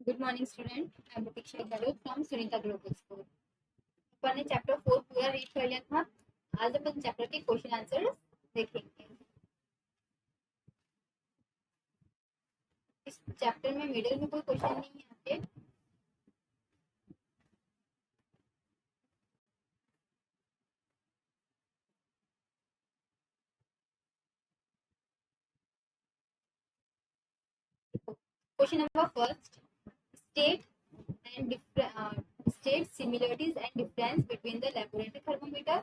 Good morning student, I am Pratiksha Gahlot from Sunita global school. अपन ने chapter 4 पूरा रीड कर लिया था। आज अपन चैप्टर के क्वेश्चन आंसर देखेंगे। इस चैप्टर में मिडिल में कोई क्वेश्चन नहीं है आपके। Question number first, state and state similarities and difference between the laboratory thermometer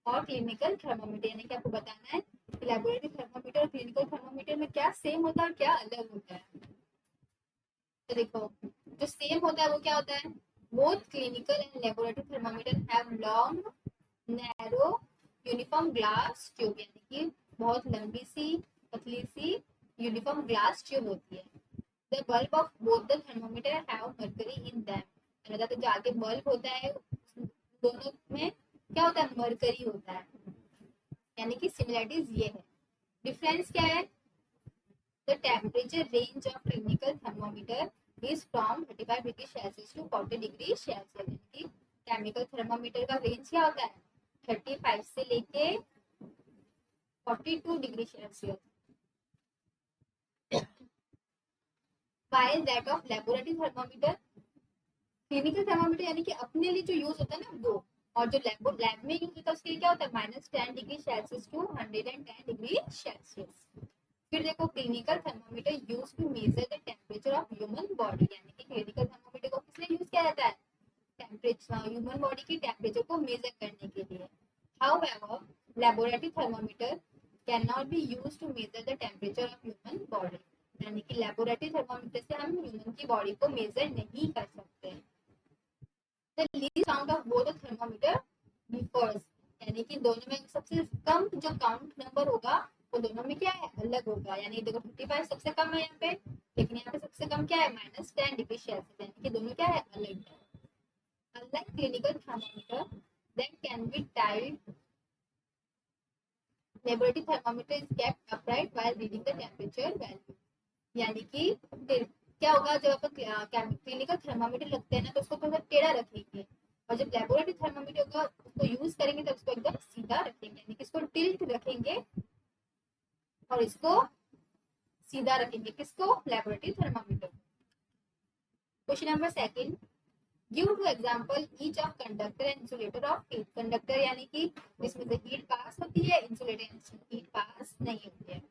और क्लिनिकल थर्मोमीटर। यानी कि आपको बताना है कि लेबोरेटरी थर्मोमीटर और क्लिनिकल थर्मोमीटर में क्या सेम होता है और क्या अलग होता है। तो देखो, जो सेम होता है वो क्या होता है? Both clinical and laboratory thermometer have long narrow uniform glass tube, यानी कि बहुत लंबी सी पतली सी यूनिफॉर्म ग्लास ट्यूब होती है। The bulb of both the thermometer have mercury in them. मतलब तो जो आगे बल्ब होता है दोनों में क्या होता है? मर्करी होता है। यानी कि सिमिलरिटीज ये है। डिफरेंस क्या है? The temperature range of clinical thermometer is from 35 degree Celsius to 40 degree Celsius. यानी कि केमिकल थर्मोमीटर का रेंज क्या होता है? 35 से लेके 42 degree Celsius. while that of laboratory thermometer, clinical thermometer यानी कि अपने लिए जो यूज होता है ना वो, और जो लैब में यूज होता है उसके लिए क्या होता है? -10 degree Celsius to 110 degree Celsius. फिर देखो, clinical thermometer use to measure the temperature of human body. यानी कि क्लिनिकल थर्मोमीटर को किस लिए यूज किया जाता है? टेम्परेचर, ह्यूमन बॉडी की टेम्परेचर को मेजर करने के लिए। However laboratory thermometer can not be use to measure the temperature of human body. यानी कि लेबोरेटरी थर्मोमीटर से हम ह्यूमन की बॉडी को मेजर नहीं कर सकते। The least count of both the thermometer differs. यानी कि दोनों में सबसे कम जो काउंट नंबर होगा वो दोनों में क्या है? अलग होगा। यानी देखो 55 सबसे कम है यहाँ पे, लेकिन यहाँ पे सबसे कम क्या है? -10 डिग्री सेल्सियस। यानी कि दोनों क्या है? अलग है। Unlike clinical thermometer that can be tilted, laboratory thermometer is kept upright while reading the temperature value. यानी कि क्या होगा? जब अपन क्लिनिकल थर्मामीटर लगते हैं ना तो उसको थोड़ा टेढ़ा रखेंगे, और जब लेबोरेटरी थर्मामीटर होगा उसको यूज करेंगे तब उसको एकदम सीधा रखेंगे। यानी कि इसको टिल्ट रखेंगे और इसको सीधा रखेंगे। किसको? Laboratory thermometer. Question number second, give two example each of conductor and insulator of heat. Conductor यानी कि जिसमें से हीट पास होती है, इंसुलेटर हीट पास नहीं होती है।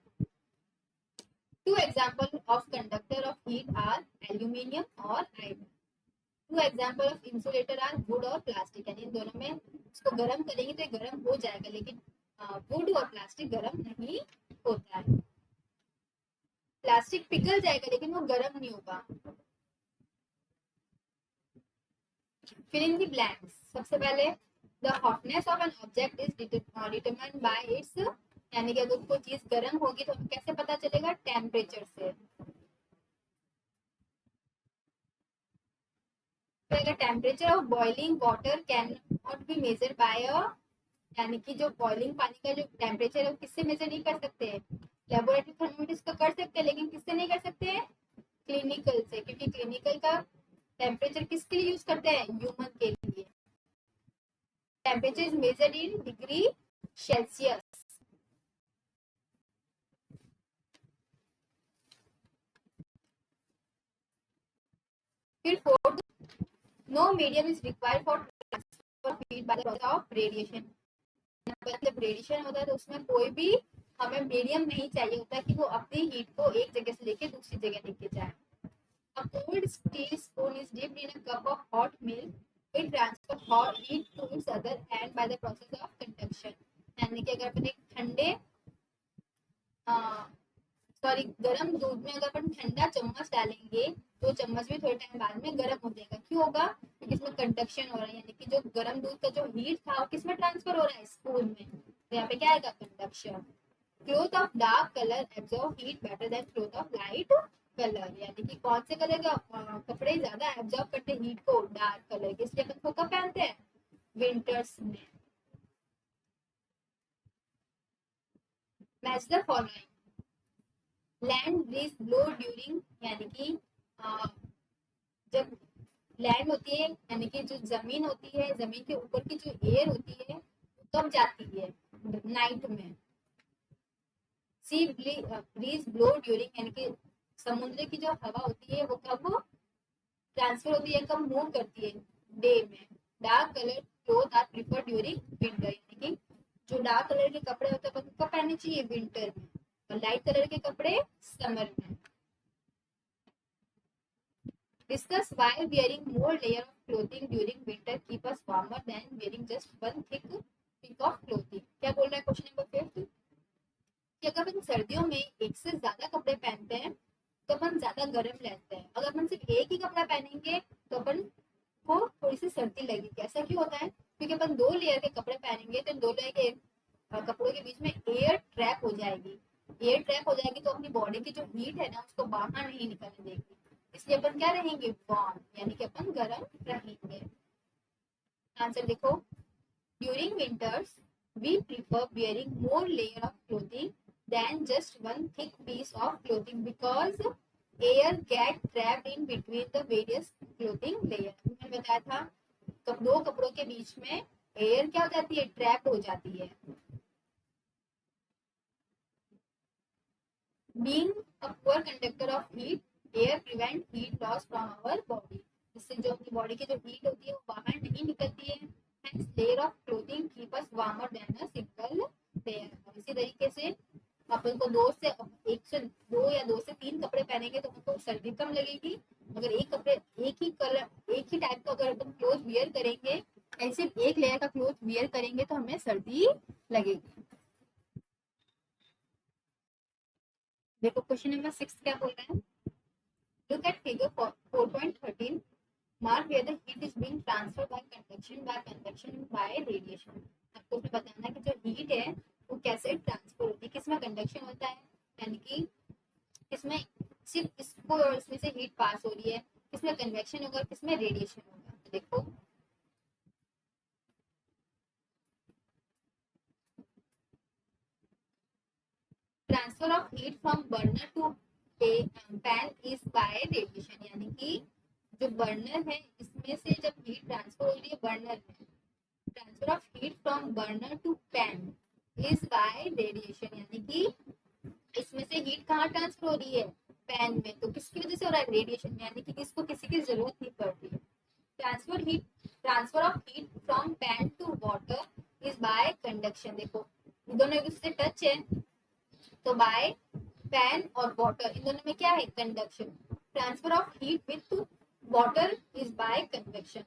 Two example of conductor of heat are aluminium और iron. Two example of insulator are wood और प्लास्टिक। यानी इन दोनों में इसको गर्म करेंगे तो ये गर्म हो जाएगा, लेकिन वुड और प्लास्टिक गर्म नहीं होता है। प्लास्टिक पिघल जाएगा लेकिन वो गर्म नहीं होगा। Fill in the blanks. सबसे पहले, the hotness of an object is determined by its. यानी कि अगर कोई चीज गर्म होगी तो कैसे पता चलेगा? टेम्परेचर से। तो अगर temperature of boiling water can not be measure by a, यानी कि जो बॉइलिंग पानी का जो टेम्परेचर है वो किससे मेजर नहीं कर सकते? लेबोरेटरी थर्मोमीटर को कर सकते हैं, लेकिन किससे नहीं कर सकते? क्लिनिकल से। क्योंकि क्लिनिकल का टेम्परेचर किसके लिए यूज करते हैं? ह्यूमन के लिए। Temperature is measured in degree Celsius. फिर fourth, no medium is required for transfer of heat by the process of radiation. जब रेडिएशन होता है तो उसमें कोई भी हमें मीडियम नहीं चाहिए होता कि वो अपनी हीट को एक जगह से लेके दूसरी जगह लेके जाए। A cold steel spoon is dipped in a cup of hot milk. It transfers hot heat to its other end by the process of conduction. यानी कि अगर अपन एक ठंडे सॉरी गर्म दूध में अगर अपन ठंडा चम्मच डालेंगे तो चम्मच भी थोड़े टाइम बाद में गर्म हो जाएगा। क्यों होगा? क्योंकि इसमें कंडक्शन हो रहा है। यानी कि जो गर्म दूध का जो हीट था वो किसमें ट्रांसफर हो रहा है? स्पून में। तो यहाँ पे क्या आएगा? Conduction. Cloth of dark colour absorb heat better than cloth of light colour. यानी कि कौन से कलर का कपड़े ज्यादा एब्जॉर्ब करते हैं हीट को? डार्क कलर के। इसलिए अपन को कब पहनते हैं? विंटर्स में। Match the following. Land breeze blow during, यानी कि जब लैंड होती है यानी कि जो जमीन होती है, जमीन के ऊपर की जो एयर होती है कब जाती है, नाइट में। सी ब्रीज ब्लो ड्यूरिंग यानी कि समुद्र की जो हवा होती है वो कब ट्रांसफर होती है, कब मूव करती है, डे में। Dark colour cloth are prefer during winter यानी कि जो डार्क कलर के कपड़े होते हैं कब पहनने चाहिए, विंटर में, और लाइट कलर के कपड़े समर में। Discuss why wearing more layer of clothing during winter keep us warmer than wearing just one thick piece of clothing. क्या बोल रहा है क्वेश्चन नंबर 5 कि अगर अपन सर्दियों में एक से ज्यादा कपड़े पहनते हैं तो अपन ज्यादा गर्म रहते हैं, अगर अपन सिर्फ एक ही कपड़ा पहनेंगे तो अपन को थोड़ी सी सर्दी लगेगी। ऐसा क्यों होता है, क्योंकि अपन 2 लेयर के कपड़े पहनेंगे तो 2 लेयर के कपड़ों के बीच में एयर ट्रैप हो जाएगी। एयर ट्रैप हो जाएगी तो अपनी बॉडी की जो हीट है ना उसको बाहर नहीं निकलने देगी, इसलिए अपन क्या रहेंगे, वार्म, यानी कि अपन गर्म रहेंगे। आंसर देखो, during winters we prefer wearing more layer of clothing than just one thick piece of clothing because air get trapped in between the various clothing layer। मैंने बताया था दो कपड़ों के बीच में एयर क्या हो जाती है, ट्रैप हो जाती है। Being a poor conductor of heat, air prevent heat loss from our body। इससे जो अपनी बॉडी की जो हीट होती है वो बाहर नहीं निकलती है। Hence, layer of clothing keep us warmer than a single layer। इसी तरीके से अपन को दो या 2 से 3 कपड़े पहनेंगे तो हमको सर्दी कम लगेगी। अगर एक कपड़े एक ही कलर एक ही टाइप का अगर अपन क्लोथ वियर करेंगे, ऐसे एक लेयर का क्लोथ वियर करेंगे तो हमें सर्दी लगेगी। देखो क्वेश्चन नंबर 6 क्या बोल रहा है, look at figure 4.13, mark where the heat is being transferred by convection by radiation। आपको उसमें बताना है कि जो हीट है वो कैसे ट्रांसफर होती है, किसमें कंडक्शन होता है, यानी कि किसमें सिर्फ इसको और इसमें से हीट पास हो रही है, किसमें कन्वेक्शन होगा, किसमें रेडिएशन होगा। तो देखो transfer of heat from burner to pan is by radiation, यानी कि जो बर्नर है इसमें से जब हीट ट्रांसफर हो रही है बर्नर में, transfer of heat from burner to pan is by radiation, यानी कि इसमें से हीट कहाँ ट्रांसफर हो रही है, पैन में। तो किसकी वजह से हो रहा है, रेडिएशन, यानी कि किसको किसी की जरूरत नहीं पड़ रही है। Transfer of heat from pan to water is by conduction. देखो दोनों एक दूसरे से टच है तो बाय पैन और वाटर इन दोनों में क्या है, conduction. Transfer of heat with water is by convection,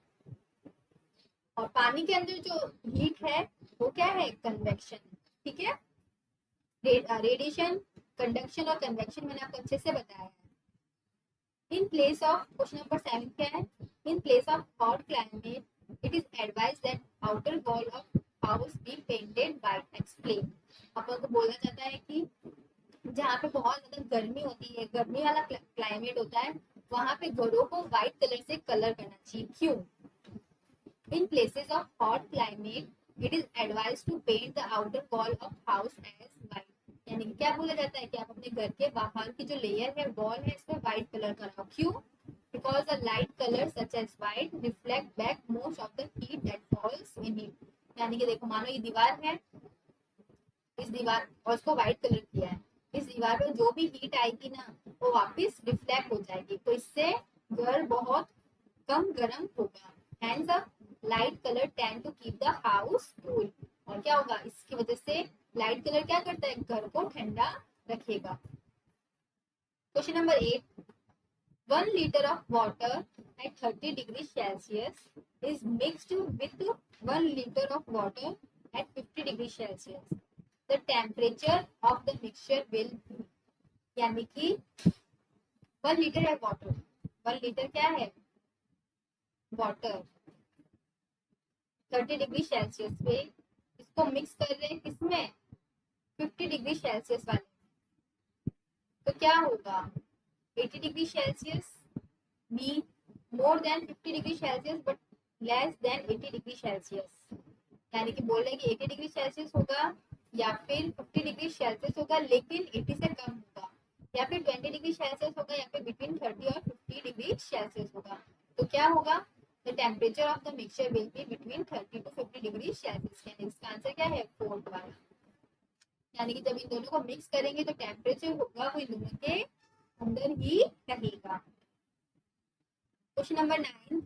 और पानी के अंदर जो हीट है वो क्या है, कन्वेक्शन। ठीक है, रेडिएशन, कंडक्शन और कन्वेक्शन मैंने आपको अच्छे से बताया है। In place of question number 7 क्या है, in place of hot climate it is advise that outer wall of house be painted white. Explain, अपन को बोला जाता है कि जहाँ पे बहुत ज्यादा गर्मी होती है, गर्मी वाला क्लाइमेट होता है, वहां पे घरों को व्हाइट कलर से कलर करना चाहिए। क्यों, in places of hot climate it is advise to paint the outer wall of house as white, यानी क्या बोला जाता है कि आप अपने घर के बाहर की जो लेयर है, वॉल है, इसमें व्हाइट कलर कराओ। क्यों, because the light colour such as white reflect back most of the heat that falls in it. यानी कि देखो मानो ये दीवार है, इस दीवार और इसको व्हाइट कलर किया है, इस दीवार पे जो भी हीट आएगी ना वो वापस रिफ्लेक्ट हो जाएगी, तो इससे घर बहुत कम गर्म होगा। Hands up, light colour tend to keep the house cool, और क्या होगा, इसकी वजह से लाइट कलर क्या करता है, घर को ठंडा रखेगा। Question number 8, 1 liter of water at 30 degrees Celsius is mixed with 1 liter of water at 50 degrees Celsius। The temperature of the mixture will be, यानी कि 1 लीटर है वाटर, 1 लीटर क्या है, वाटर, 30 डिग्री सेल्सियस पे इसको मिक्स कर रहे हैं, किसमें, 50 डिग्री सेल्सियस वाले, तो क्या होगा, 80 degree Celsius be more than 50 degree Celsius but less than 80 degree Celsius, यानी कि बोल रहे हैं कि 80 डिग्री सेल्सियस होगा या फिर 50 डिग्री सेल्सियस होगा लेकिन 80 से कम होगा, या फिर 20 डिग्री सेल्सियस होगा, या फिर बिटवीन 30 और 50 डिग्री सेल्सियस होगा। तो क्या होगा, the temperature of the mixture will be between 30 to 50 degree Celsius. इसका आंसर क्या है, फोर्थ वाला। यानी कि जब इन दोनों को मिक्स करेंगे तो टेम्परेचर होगा वो इन दोनों के अंदर ही रहेगा। Question number 9,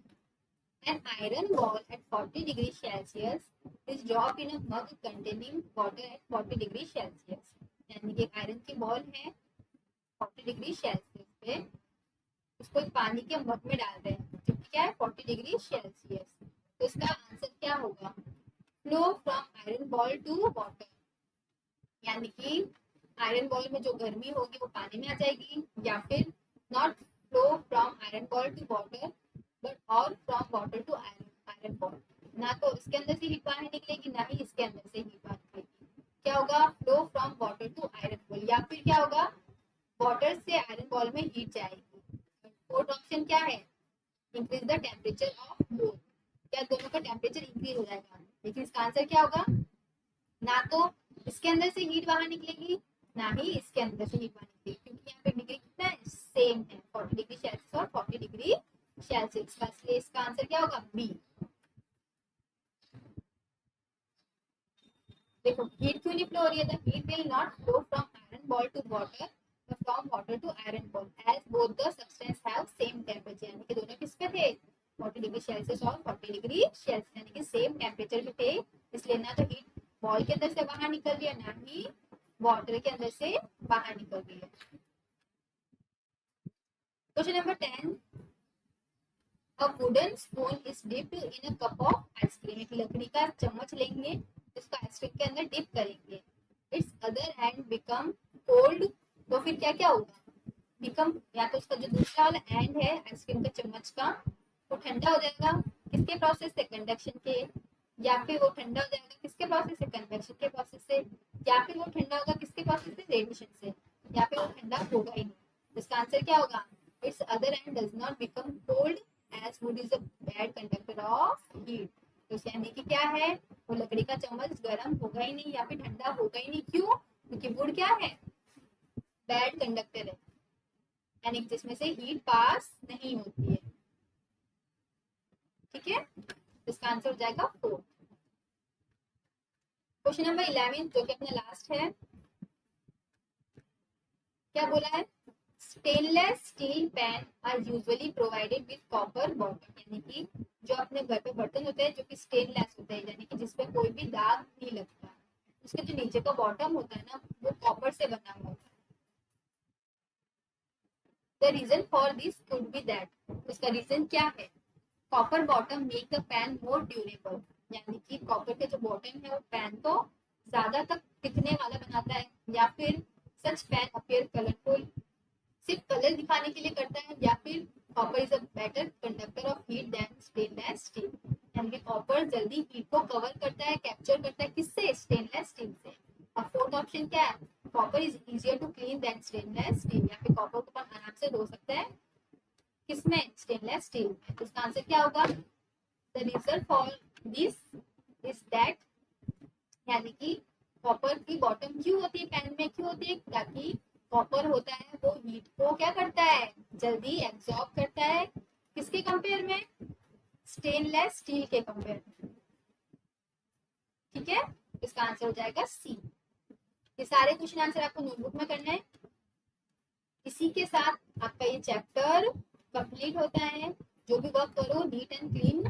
an iron ball at 40 degrees Celsius is dropped in a mug containing water at 40 degrees Celsius। यानी कि आयरन की बॉल है 40 डिग्री सेल्सियस पे, उसको पानी के मग में डाल रहे हैं जो कि क्या है 40 डिग्री सेल्सियस। तो इसका आंसर क्या होगा, flow from iron ball to water. यानी कि आयरन बॉल में जो गर्मी होगी वो पानी में आ जाएगी, या फिर not flow from iron ball to water but और from water to iron ball. ना तो इसके अंदर से हीट बाहर निकलेगी, ना ही इसके अंदर से हीट बाहर निकलेगी। क्या होगा, flow from water to iron ball, या फिर क्या होगा, वाटर से आयरन बॉल में हीट जाएगी। फोर्थ ऑप्शन क्या है, increase the temperature of both. क्या दोनों का टेम्परेचर इंक्रीज हो जाएगा, लेकिन इसका आंसर क्या होगा, ना तो इसके अंदर से हीट बाहर निकलेगी, ना ही इसके अंदर से हीट बाहर निकलेगी, क्योंकि यहाँ पे डिग्री कितना है, सेम है, 40 डिग्री सेल्सियस और 40 डिग्री सेल्सियस का। इसलिए इसका आंसर क्या होगा, बी। देखो हीट क्यों नहीं फ्लो हो रही है, the heat will not flow from iron ball to water but from water to iron ball as both the substance have same temperature. यानी कि दोनों किस पे थे, 40 डिग्री सेल्सियस और 40 डिग्री सेल्सियस, यानी कि सेम टेम्परेचर पे थे। इसलिए ना तो हीट बॉल के अंदर से बाहर निकल रही है, ना ही वाटर के अंदर से बाहर निकल रही है। Question number 10, a wooden spoon is dipped in a cup of ice cream। एक लकड़ी का चम्मच लेंगे, इसको आइसक्रीम के अंदर डिप करेंगे, it's other and become cold. तो फिर क्या क्या होगा, बिकम, या तो उसका जो दूसरा वाला एंड है आइसक्रीम का चम्मच का वो ठंडा हो जाएगा, किसके प्रोसेस से, कंडक्शन के, या फिर वो ठंडा हो जाएगा किसके प्रोसेस से, कन्वेक्शन के प्रोसेस से, या फिर वो ठंडा होगा किसके प्रोसेस से, रेडिएशन से, या फिर वो ठंडा होगा ही नहीं। इसका आंसर क्या होगा, its other end does not become cold as wood is a bad conductor of heat. तो यानी कि क्या है, वो लकड़ी का चम्मच गर्म होगा ही नहीं या फिर ठंडा होगा ही नहीं, क्यों, क्योंकि वुड क्या है, बैड कंडक्टर है, यानी जिसमें से हीट पास नहीं होती है। ठीक है, इसका आंसर हो जाएगा 4। क्वेश्चन नंबर 11 जो कि अपना लास्ट है, क्या बोला है, stainless steel pan are usually provided with copper bottom. यानी कि जो अपने घर पे बर्तन होते हैं जो कि स्टेनलेस होते हैं, यानी कि जिसपे कोई भी दाग नहीं लगता, उसके जो नीचे का बॉटम होता है ना वो कॉपर से बना हुआ होता है। The reason for this could be that, उसका रीजन क्या है, copper bottom make the pan more durable. यानी कि कॉपर के जो बॉटम है वो पैन को ज्यादा तक टिकने वाला बनाता है, या फिर सच पैन अपीयर कलरफुल, सिर्फ कलर दिखाने के लिए करता है, या फिर copper is a better conductor of heat than stainless steel. यानी कि कॉपर जल्दी हीट को कवर करता है, कैप्चर करता है, किससे, स्टेनलेस स्टील से। और फोर्थ ऑप्शन क्या है, copper is easier to clean than stainless steel. या फिर कॉपर को अपन आराम से धो सकते हैं किसमें, स्टेनलेस स्टील में। तो इसका आंसर क्या होगा, the reason for this is that, यानी कि कॉपर की बॉटम क्यों होती है पैन में, क्यों होती है, ताकि कॉपर होता है वो हीट को क्या करता है, जल्दी एब्जॉर्ब करता है, किसके कंपेयर में, स्टेनलेस स्टील के कंपेयर में। ठीक है, इसका आंसर हो जाएगा सी। ये सारे क्वेश्चन आंसर आपको नोटबुक में करना है। इसी के साथ आपका ये चैप्टर कंप्लीट होता है। जो भी वर्क करो नीट एंड क्लीन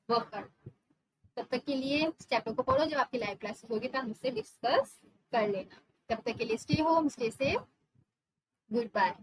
वर्क करो। तब तक के लिए इस चैप्टर को पढ़ो, जब आपकी लाइव क्लासेस होगी तब मुझसे डिस्कस कर लेना। तब तक के लिए stay home, stay safe, good bye.